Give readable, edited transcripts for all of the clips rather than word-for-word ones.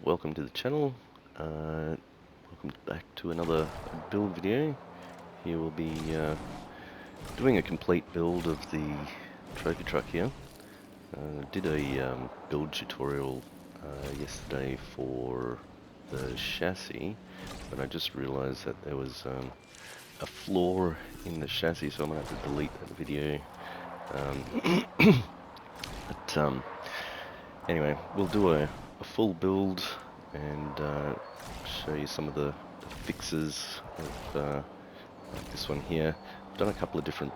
welcome to the channel. Welcome back to another build video. Here we'll be doing a complete build of the trophy truck here. Did a build tutorial yesterday for the chassis, but I just realized that there was a flaw in the chassis, so I'm going to have to delete that video. Anyway, we'll do a full build and show you some of the fixes of like this one here. I've done a couple of different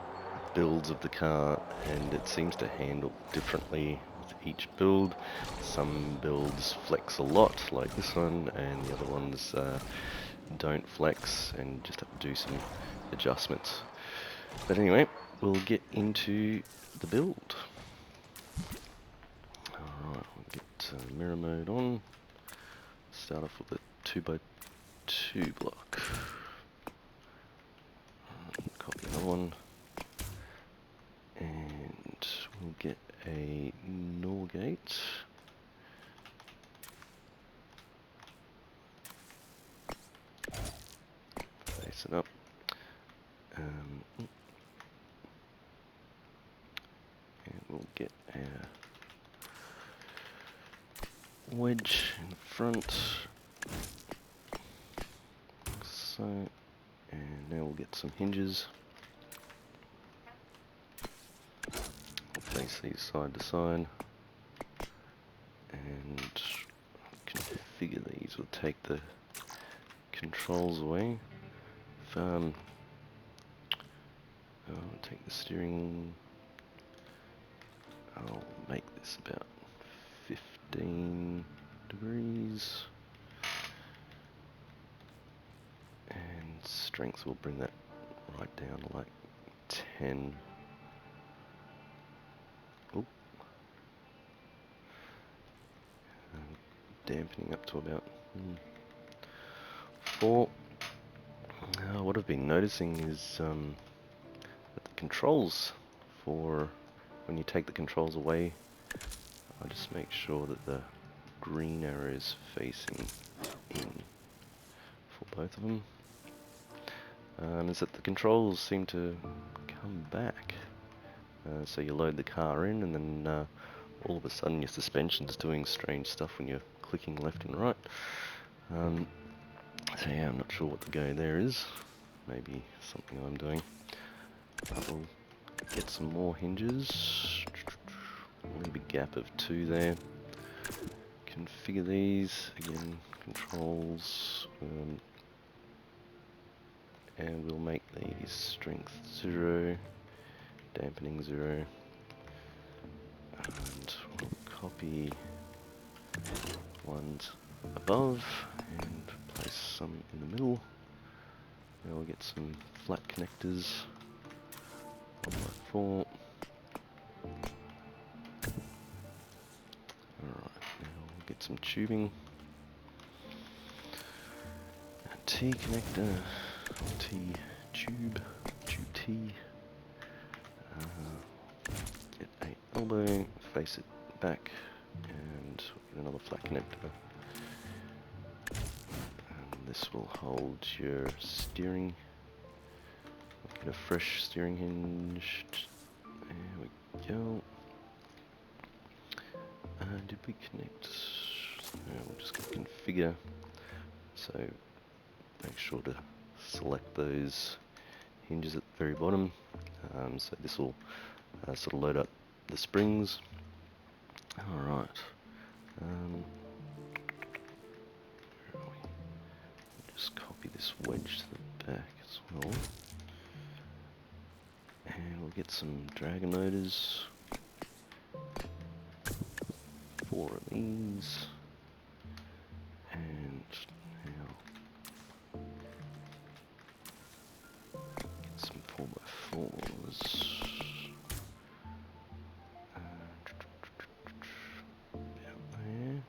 builds of the car and it seems to handle differently with each build. Some builds flex a lot like this one, and the other ones don't flex and just have to do some adjustments. But anyway, we'll get into the build. Alright, we'll get mirror mode on. Start off with a 2x2 block. Copy another one. And we'll get a NOR gate. Face it up. And we'll get a wedge in front, like so, and now we'll get some hinges. We'll place these side to side and configure these. We'll take the controls away. I'll take the steering. I'll make this about 15 degrees, and strength will bring that right down to like 10. Oop. Dampening up to about 4. What I've been noticing is that the controls, for when you take the controls away, I'll just make sure that the green arrow is facing in for both of them. Is that the controls seem to come back. So you load the car in and then all of a sudden your suspension's doing strange stuff when you're clicking left and right. So yeah, I'm not sure what the go there is. Maybe something I'm doing. We'll get some more hinges. Leave a gap of 2 there. Configure these again, controls, and we'll make these strength 0, dampening 0, and we'll copy ones above and place some in the middle. Now we'll get some flat connectors, 1x4. Get some tubing, a T connector, T tube, tube T, get a elbow, face it back, and get another flat connector, and this will hold your steering. Get a fresh steering hinge, there we go. Did we connect? We'll just go configure, so make sure to select those hinges at the very bottom. So this will sort of load up the springs. Alright, just copy this wedge to the back as well, and we'll get some dragon motors, 4 of these. And now get some 4x4s. About there.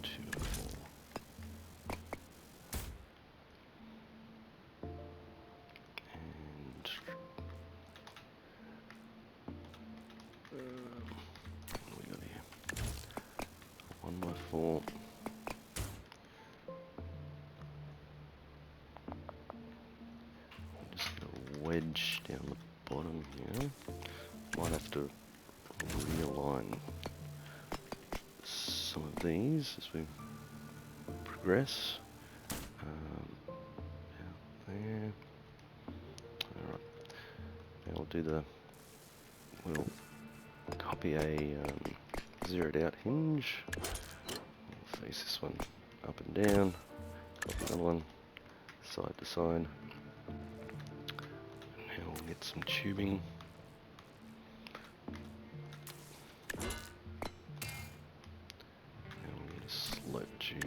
2 and 4. And what do we got here? 2x4. Just gonna wedge down the bottom here. Might have to realign some of these as we progress. There. Alright. Now we'll copy a zeroed out hinge. We'll face this one up and down. Copy another one side to side. Now we'll get some tubing. Now we'll get a slope tube.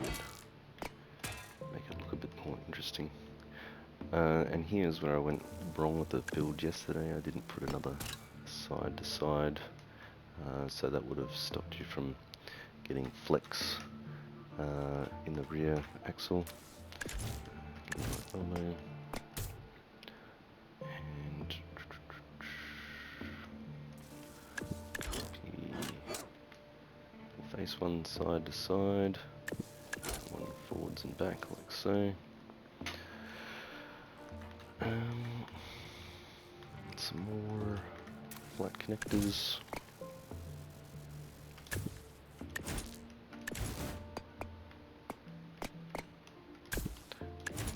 Make it look a bit more interesting. And here's where I went wrong with the build yesterday. I didn't put another side to side, so that would have stopped you from getting flex in the rear axle. And copy, face one side to side, one forwards and back like so. Some more flat connectors.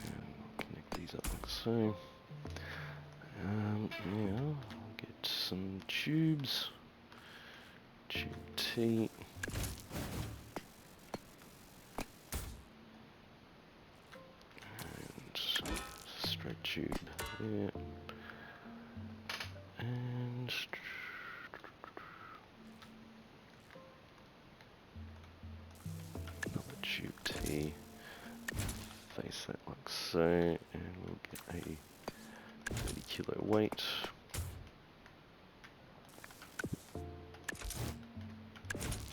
And connect these up like so. Now I'll get some tubes. Tube T. And straight tube there. And another tube T, face that like so, and we'll get a 30 kilo weight.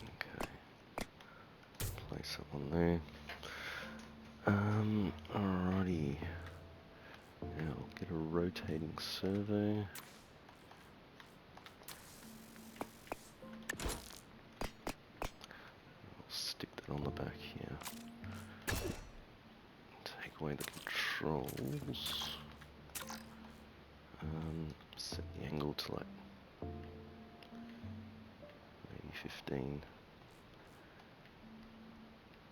Okay, place that one there. Alrighty, now I'll get a rotating servo. On the back here, take away the controls, set the angle to like maybe 15,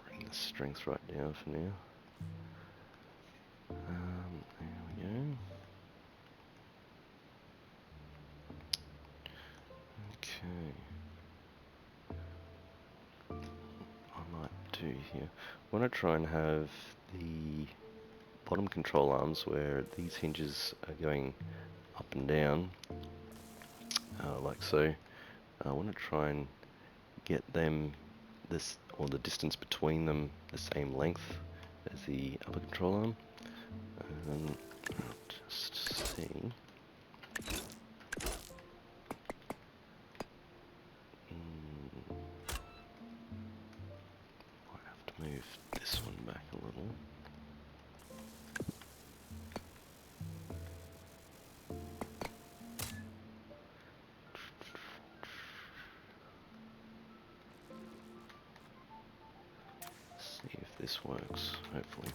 bring the strength right down for now. There we go. Okay. Here. I want to try and have the bottom control arms where these hinges are going up and down, like so. I want to try and get them or the distance between them the same length as the upper control arm. I'll just see. Move this one back a little. See if this works, hopefully.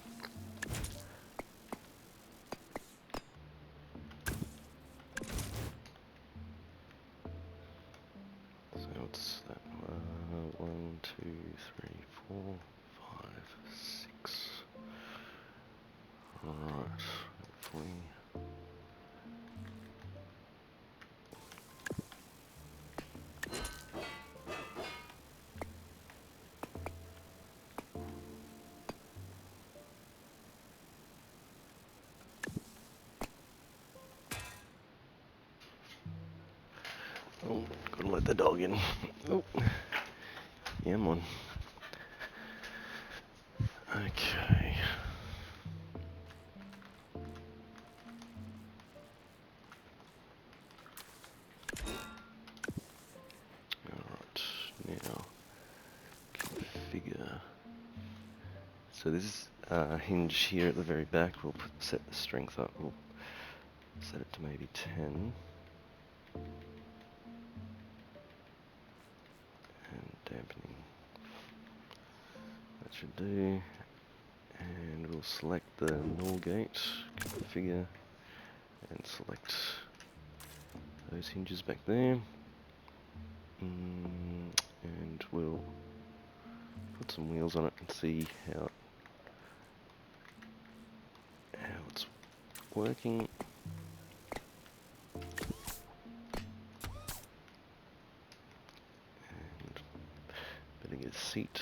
So what's that? 1, 2, 3, 4. 6. Alright, hopefully. Oh, gotta let the dog in. Oh, yeah, I'm on. Okay. Alright, now configure. So this is hinge here at the very back. We'll set the strength up. We'll set it to maybe 10. And dampening That should do. And we'll select the null gate, configure, and select those hinges back there. And we'll put some wheels on it and see how it's working. And better get a seat.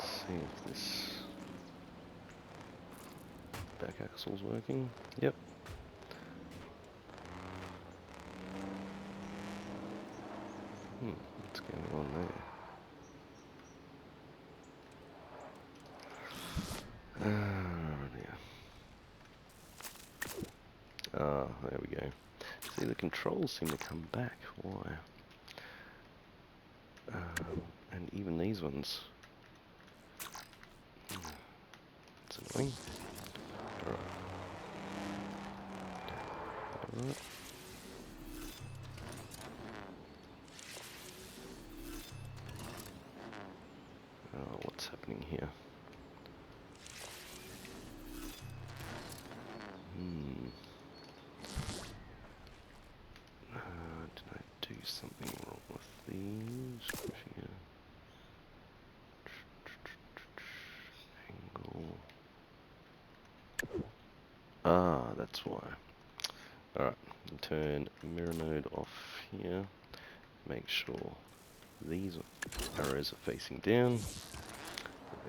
See if this back axle's working. Yep. What's going on there? There we go. See, the controls seem to come back. Why? And even these ones. It's annoying. Alright. What's happening here? Did I do something wrong with these? Angle. That's why. Alright, turn mirror mode off here. Make sure these arrows are facing down.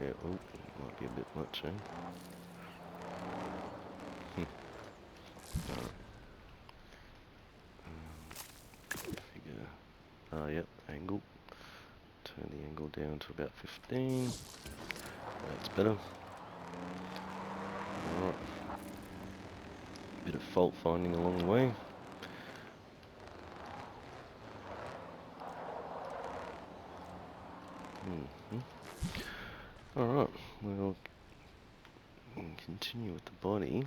Yeah, oh, might be a bit much, eh? Configure. Yep, angle. Turn the angle down to about 15. That's better. Alright. Bit of fault finding along the way. Alright, we'll continue with the body.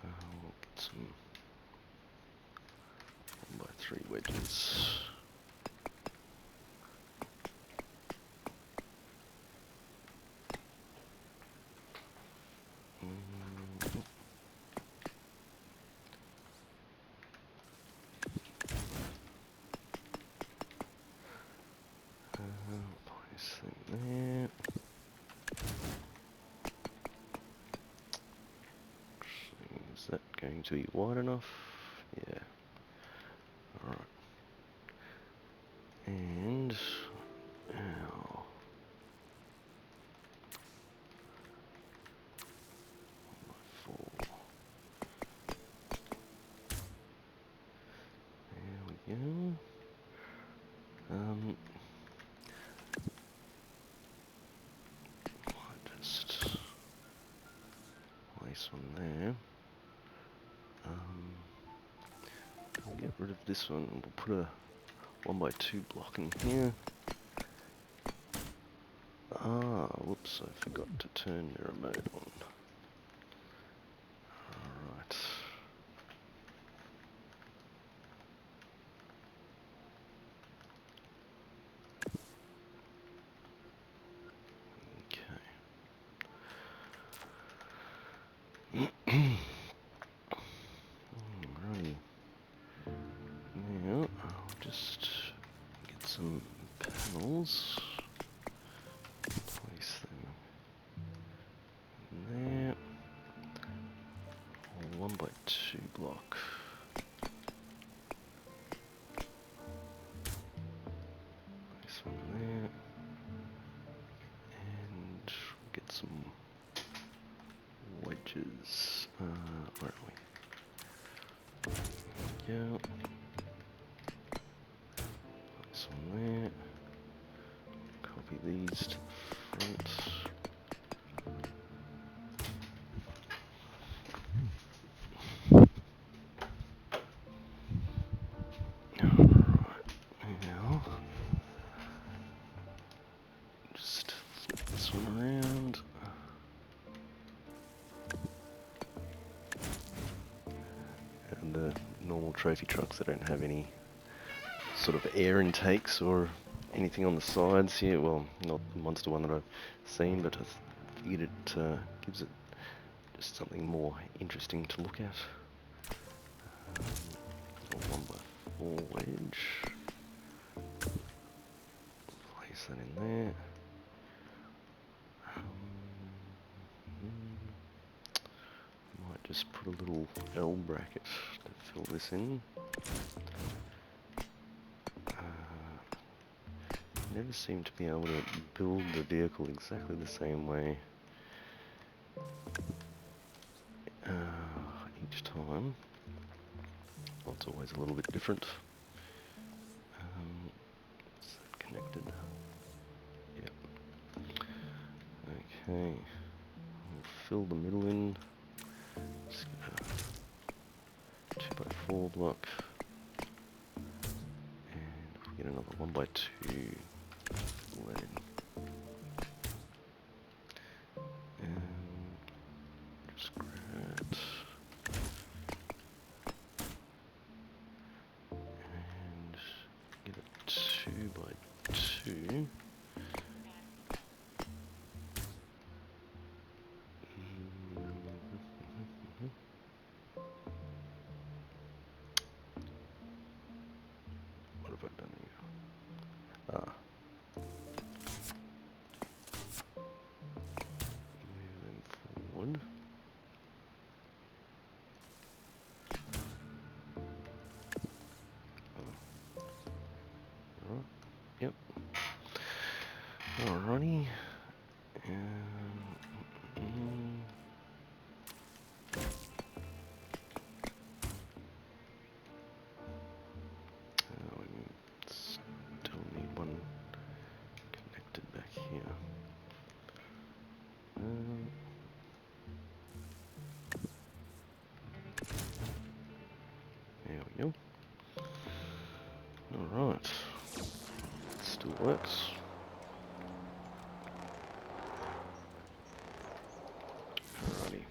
We'll get some 1x3 wedges. Place them there. Is that going to be wide enough? Yeah. Alright. And now 1x4. There we go. Might just place one there. We'll get rid of this one and we'll put a 1x2 block in here. Whoops, I forgot to turn mirror mode on. Alright. Alrighty. Now, I'll just get some panels. Place them in there. 1x2 block. Place one there. And get some wedges. Where are we? There we go. Place one there. Copy these to the front. Alright, now just flip this one around. the normal trophy trucks, they don't have any sort of air intakes or anything on the sides here. Well, not the Monster one that I've seen, but I figured it gives it just something more interesting to look at. A 1x4 wedge. Place that in there. Might just put a little L bracket to fill this in. Never seem to be able to build the vehicle exactly the same way each time. Well, it's always a little bit different. Is that connected? Yep. Okay. We'll fill the middle in. Just get a 2x4 block. And we'll get another 1x2. Let in. And just grab it. And get a 2x2. What have I done here? Move them forward. Alright, yep. Alrighty. We still need one connected back here. There we go. Alright. Still works. Alrighty.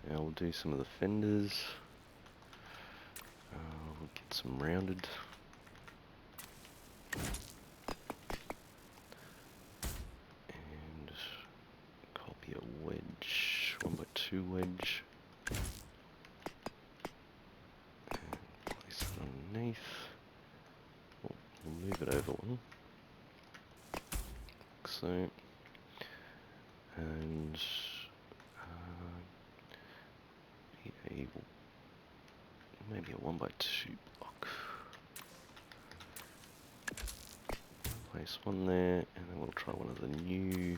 Now we'll do some of the fenders. We'll get some rounded. And copy a wedge, 1x2 wedge. And place it underneath. Oh, we'll move it over one. Like so. And maybe a 1x2 block. Place one there, and then we'll try one of the new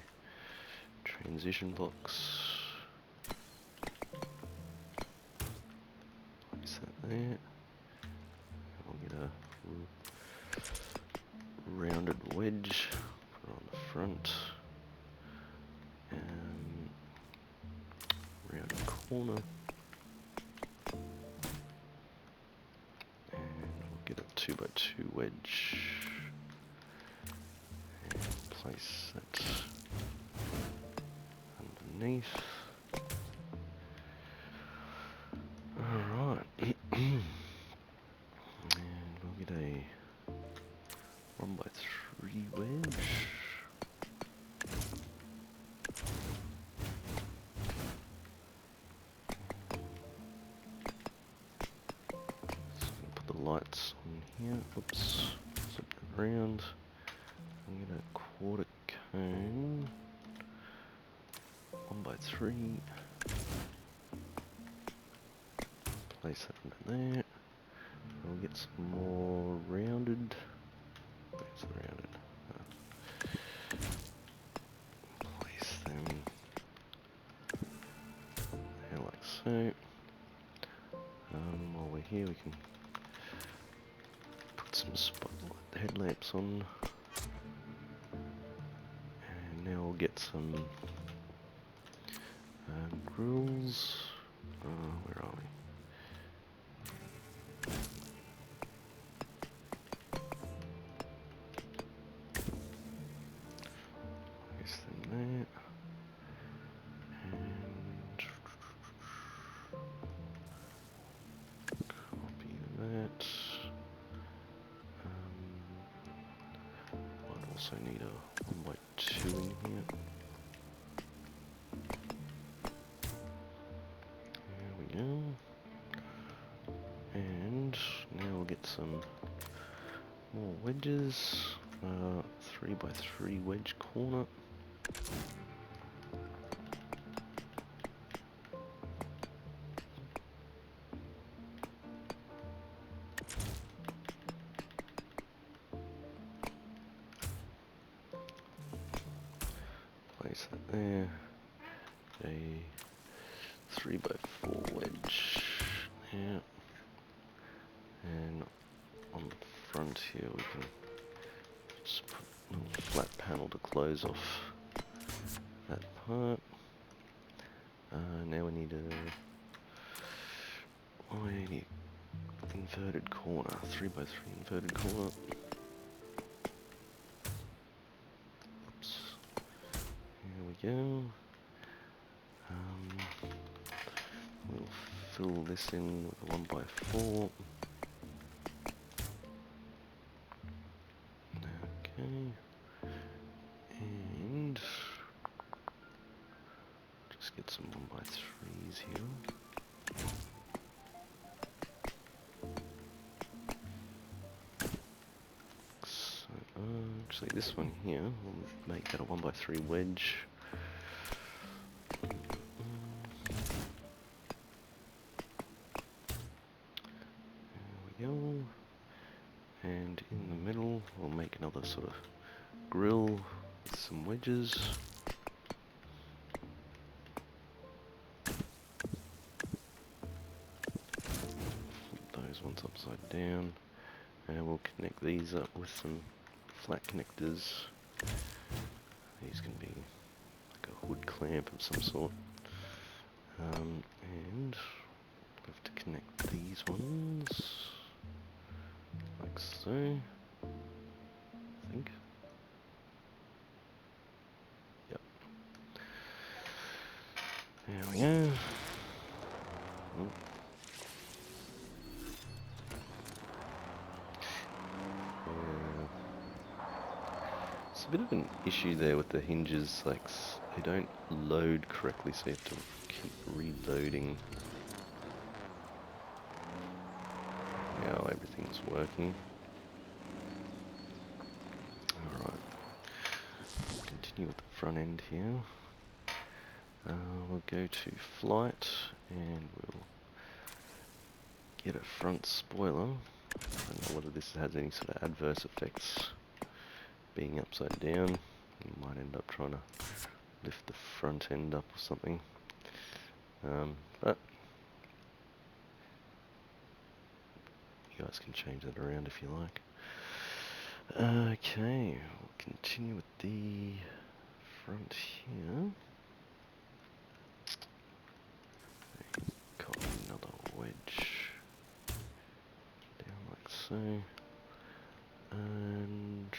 transition blocks. Place that there. And we'll get a rounded wedge, put it on the front. And rounded corner. Get a 2x2 wedge and place that underneath. Alright. And we'll get a 1x3 wedge. Lights on here. Oops. Flip it around. I'm gonna quarter cone. 1x3. Place that under there. We'll get some more rounded. Where's the rounded? Place them there like so. While we're here, we can some spotlight headlamps on, and now we'll get some grills. Where are we? Place them there, and also need a 1x2 in here. There we go. And now we'll get some more wedges. 3x3 wedge corner. Place that there. A 3x4 wedge. Yeah. And on the front here we can just put a little flat panel to close off that part. Now we need a inverted corner, 3x3 inverted corner. Oops. Here we go. We'll fill this in with a 1x4. Okay. And just get some 1x3s here. So, actually this one here, we'll make that a 1x3 wedge. There we go. And in the middle, we'll make another sort of grill with some wedges. Flip those ones upside down. And we'll connect these up with some flat connectors. These can be like a hood clamp of some sort. And we'll have to connect these ones like so, I think. Yep. There we go. Oh. It's a bit of an issue there with the hinges, like they don't load correctly, so you have to keep reloading. Now everything's working. Alright, continue with the front end here. We'll go to flight and we'll get a front spoiler. I don't know whether this has any sort of adverse effects. Being upside down, you might end up trying to lift the front end up or something. But you guys can change that around if you like. Okay, we'll continue with the front here. Copy another wedge down like so. And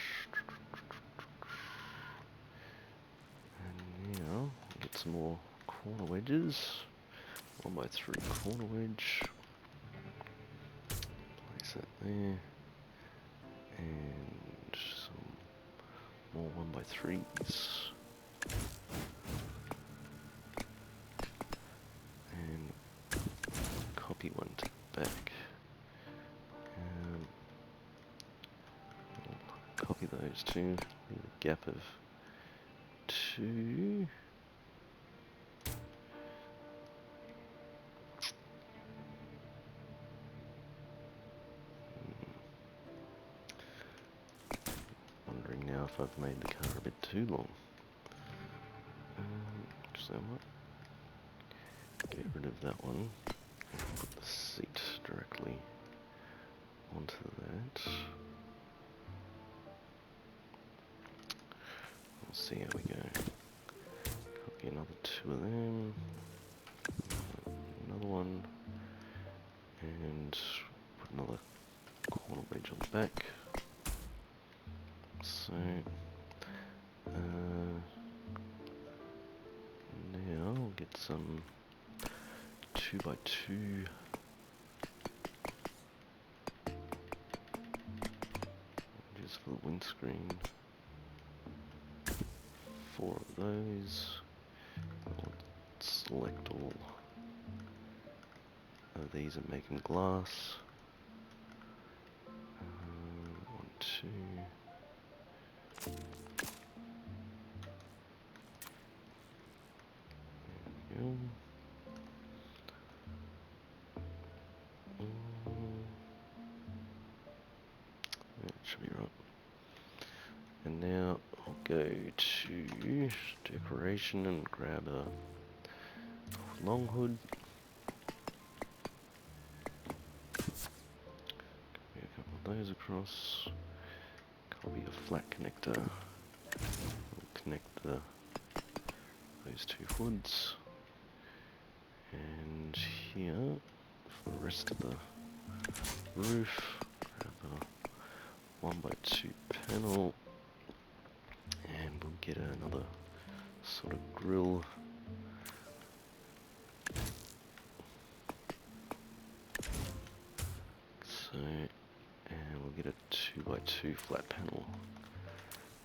now get some more corner wedges. 1x3 corner wedge. Place that there. And some more 1x3s. And copy one to the back. Copy those two. Leave a gap of 2. Wondering now if I've made the car a bit too long. So I might get rid of that one and put the seat directly onto that. We'll see how we go. Copy another 2 of them. Another one. And put another corner wedge on the back. So, now we'll get some 2x2 just for the windscreen. 4 of those. We'll select all of these and make them glass. 1, 2. There we go. That should be right. And now I'll go to decoration and grab a long hood. Copy a couple of those across. Copy a flat connector. We'll connect those 2 hoods. And here for the rest of the roof, grab a 1x2 panel, and we'll get another sort of grill. So, and we'll get a 2x2 flat panel.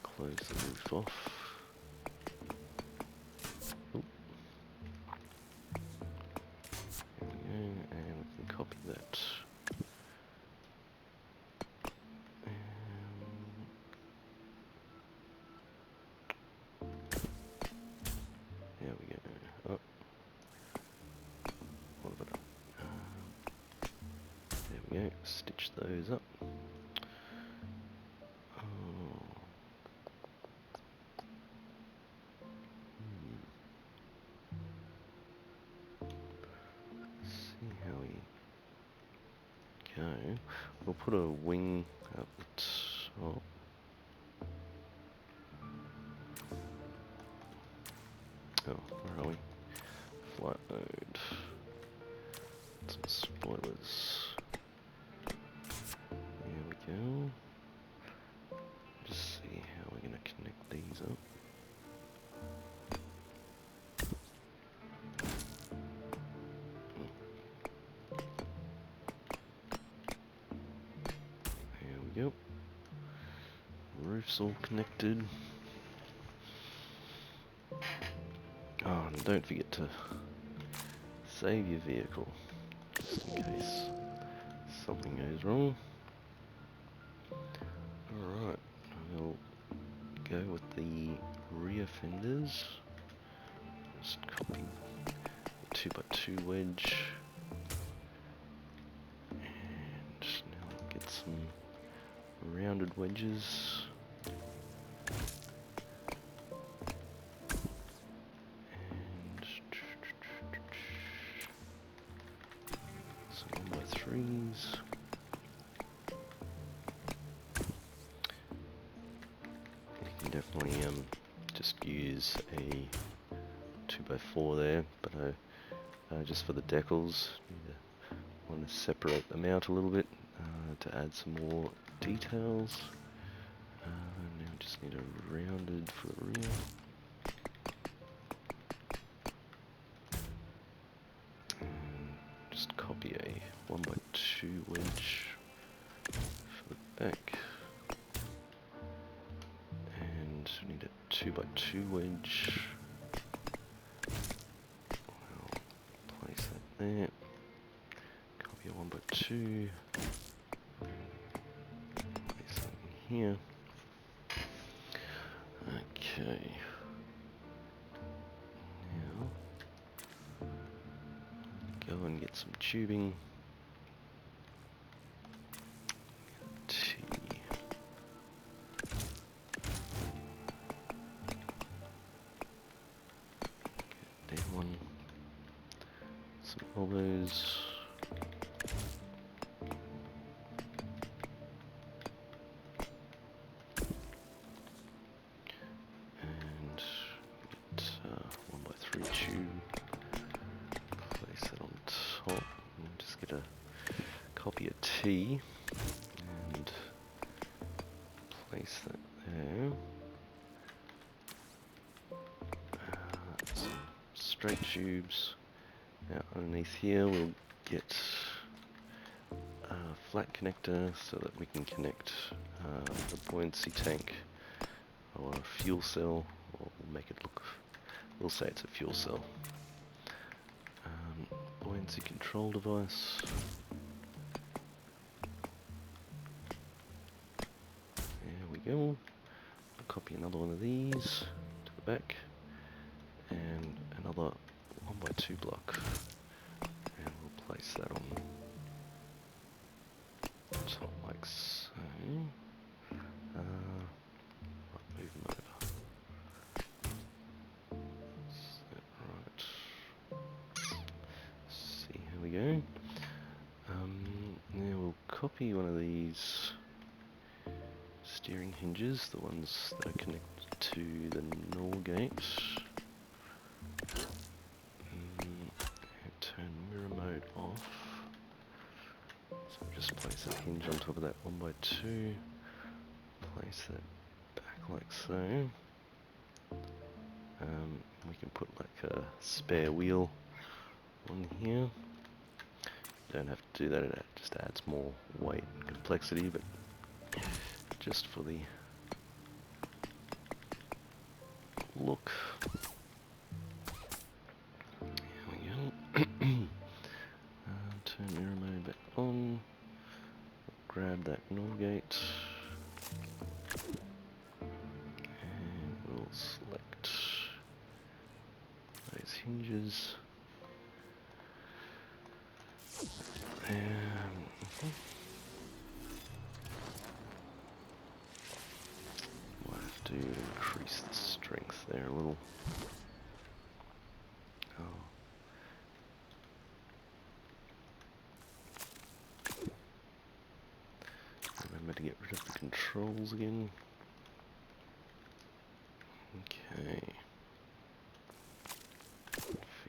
Close the roof off. Oop. There we go, and we can copy that. There we go. Oh. What about there we go. Stitch those up. See how we go. We'll put a wing up the top. Oh, where are we? Flight mode. Some spoilers. There we go. Just see how we're going to connect these up. There we go. Roof's all connected. Oh, and don't forget to save your vehicle, just in case something goes wrong. Alright, we'll go with the rear fenders. Just copy the 2x2 wedge. And now get some rounded wedges. Some 1x3s. You can definitely just use a 2x4 there, but just for the decals, you want to separate them out a little bit to add some more details. Now we just need a rounded for the rear. And just copy a 1x2 wedge for the back. And we need a 2x2 wedge. We'll place that there. Copy a 1x2. Place that in here. Okay. Now, go and get some tubing. T. Get that one. Some elbows. Copy a T and place that there. Some straight tubes. Now underneath here we'll get a flat connector so that we can connect the buoyancy tank or fuel cell or make it look, we'll say it's a fuel cell. Buoyancy control device. There we go. I'll copy another one of these to the back, and another 1x2 block, and we'll place that on top like so. I'll move them over. Is that right? See how we go. Now we'll copy one of these steering hinges, the ones that are connected to the null gate, and turn mirror mode off. So I'll just place a hinge on top of that 1x2, place that back like so. We can put like a spare wheel on here. Don't have to do that, it just adds more weight and complexity, but just for the look. Here we go. Turn mirror mode back on. Grab that null gate. And we'll select those hinges. And might have to increase the strength there a little. Oh. Remember to get rid of the controls again. Okay.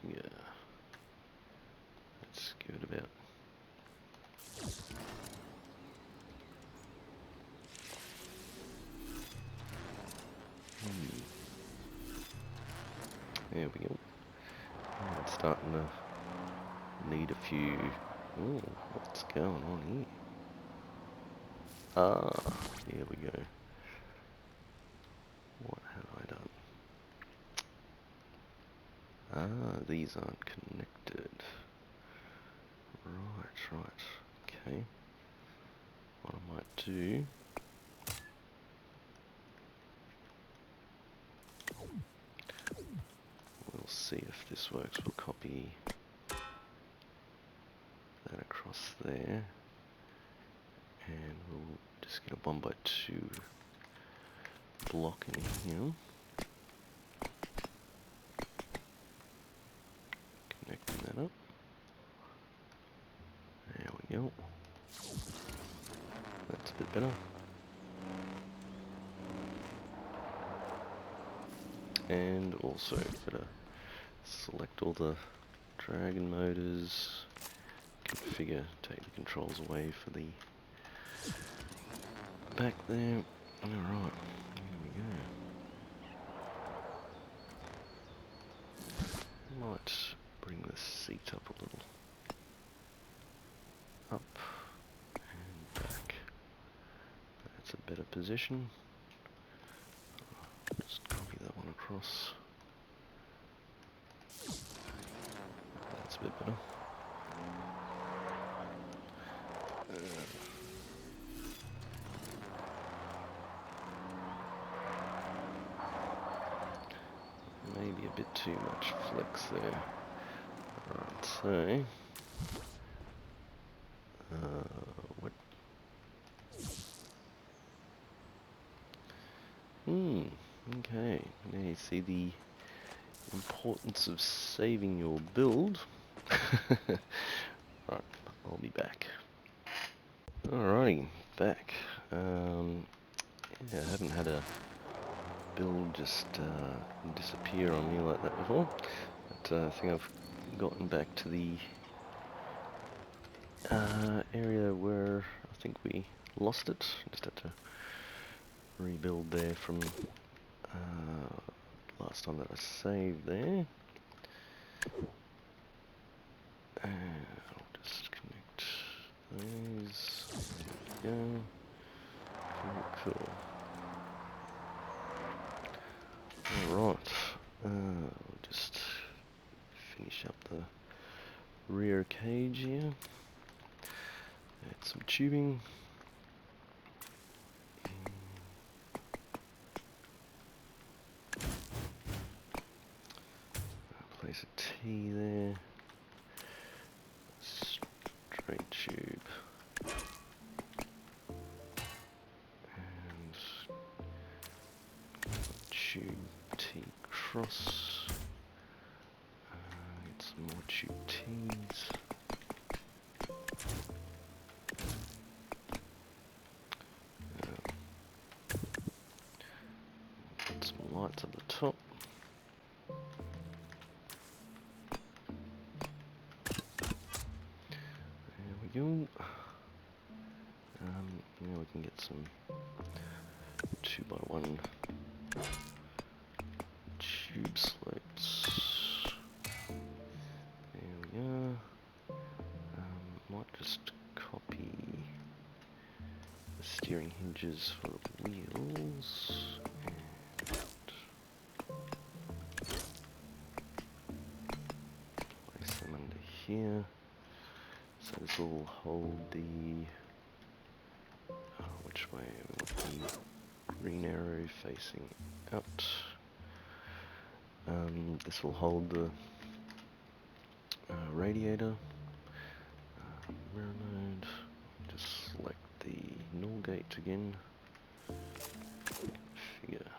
Figure. Let's give it about. There we go. Oh, it's starting to need a few. Oh, what's going on here? Ah, here we go. What have I done? Ah, these aren't connected. Right. Okay. What I might do. We'll see if this works. We'll copy that across there. And we'll just get a 1x2 block in here. Connecting that up. There we go. That's a bit better. And also gotta select all the dragon motors, configure, take the controls away for the back there. Alright, here we go. Might bring the seat up a little. Up and back. That's a better position. Just copy that one across. That's a bit better. Maybe a bit too much flex there. Right, so what? Okay. Now you see the importance of saving your build. Right, I'll be back. Alrighty, back. Yeah, I haven't had a build just disappear on me like that before, but I think I've gotten back to the area where I think we lost it. Just had to rebuild there from last time that I saved there. And I'll just connect these. There we go. Cool. Alright. some tubing. Place a T there. Straight tube. And tube T cross. Get some more tube T's. Put some lights at the top. There we go. Now we can get some 2x1 tube slopes. There we are. Might just copy the steering hinges for the wheels and place them under here. So this will hold the which way we want the green arrow facing out. This will hold the radiator. Mirror node. Just select the null gate again. Figure.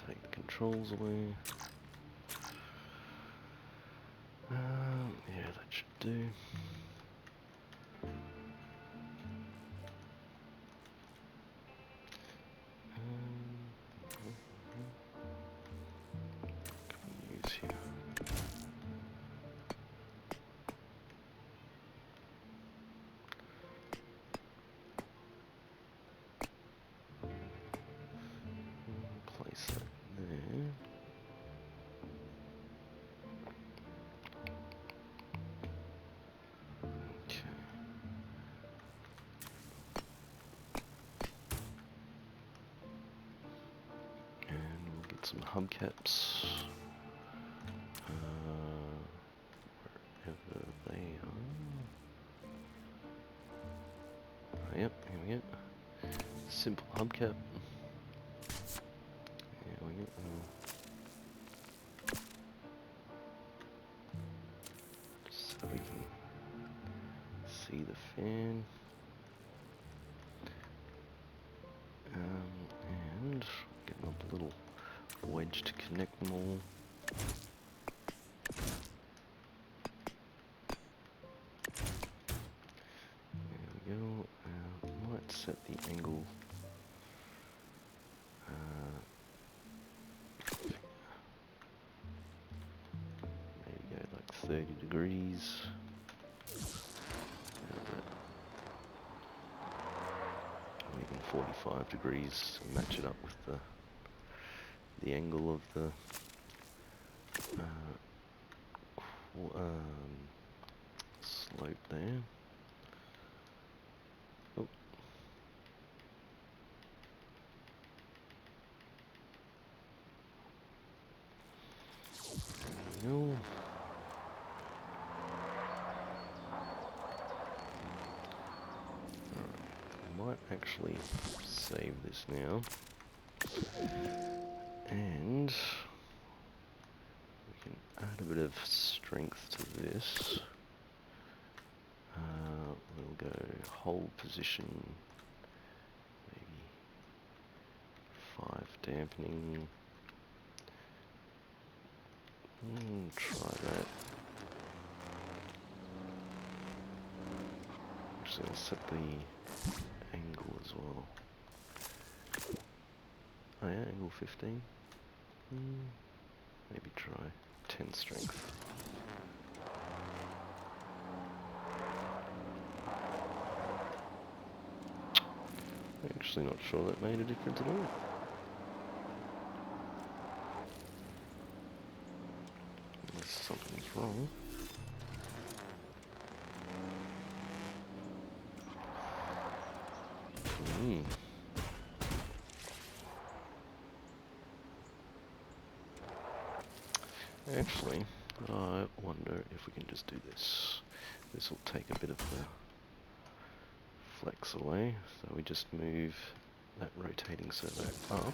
Take the controls away. Yeah, that should do. Place that there. Okay. And we'll get some hubcaps. Wherever they are. Yep, here we go. Simple hubcap. Here we go. Just so we can see the fan. And getting up a little wedge to connect them all. There we go. Might set the angle. Maybe go like 30 degrees. Even 45 degrees. Match it up with the angle of the slope there. Oh. There we go. Might actually save this now, and we can add a bit of strength to this. We'll go hold position, maybe 5 dampening. Try that. Actually, I'll set the angle as well. Oh yeah, angle 15. Maybe try 10 strength. Actually not sure that made a difference at all. Unless something's wrong. Actually, I wonder if we can just do this. This will take a bit of the flex away. So we just move that rotating servo up.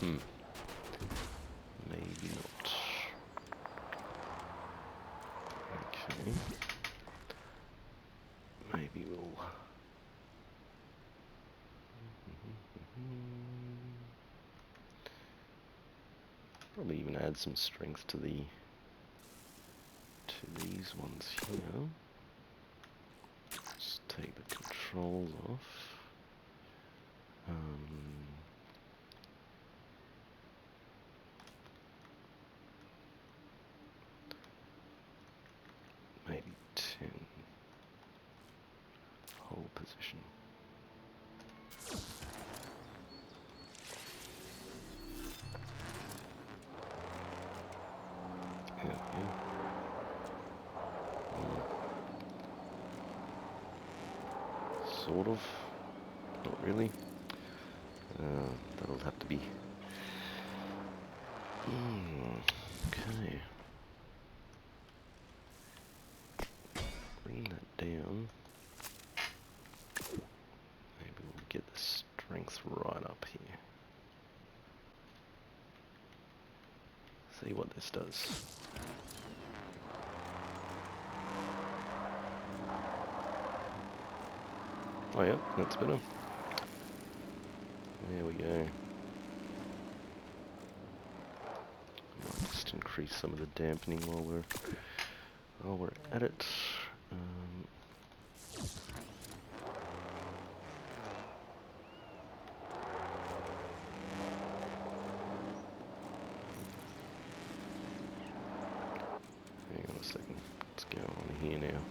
Maybe not. Okay. Maybe we'll... Probably even add some strength to these ones here. Just take the controls off. Maybe 10. Hold position. Yeah. Sort of. Not really. That'll have to be... okay. Bring that down. Maybe we'll get the strength right up here. See what this does. Oh yeah, that's better. There we go. Might just increase some of the dampening while we're at it. Hang on a second. Let's go on here now.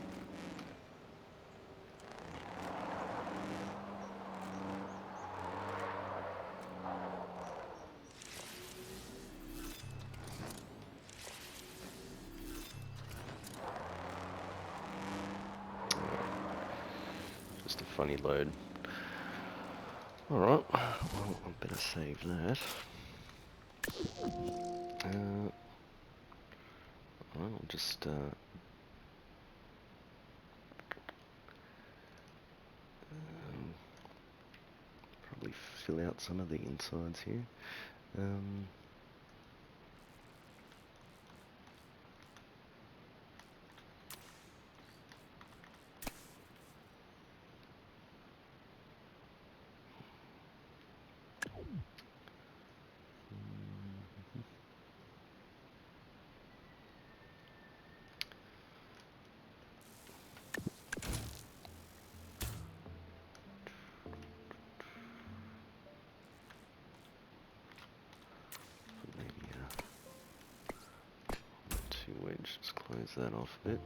Just a funny load. Alright, well, I better save that. I'll just probably fill out some of the insides here. Wedge, just close that off a bit.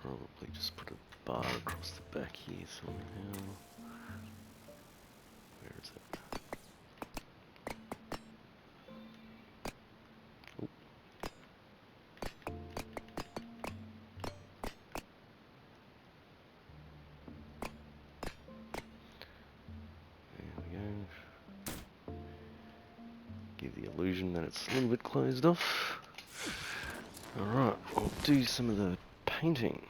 Probably just put a bar across the back here somehow. Where is it? Oh. There we go. Give the illusion that it's a little bit closed off. Alright, I'll do some of the painting.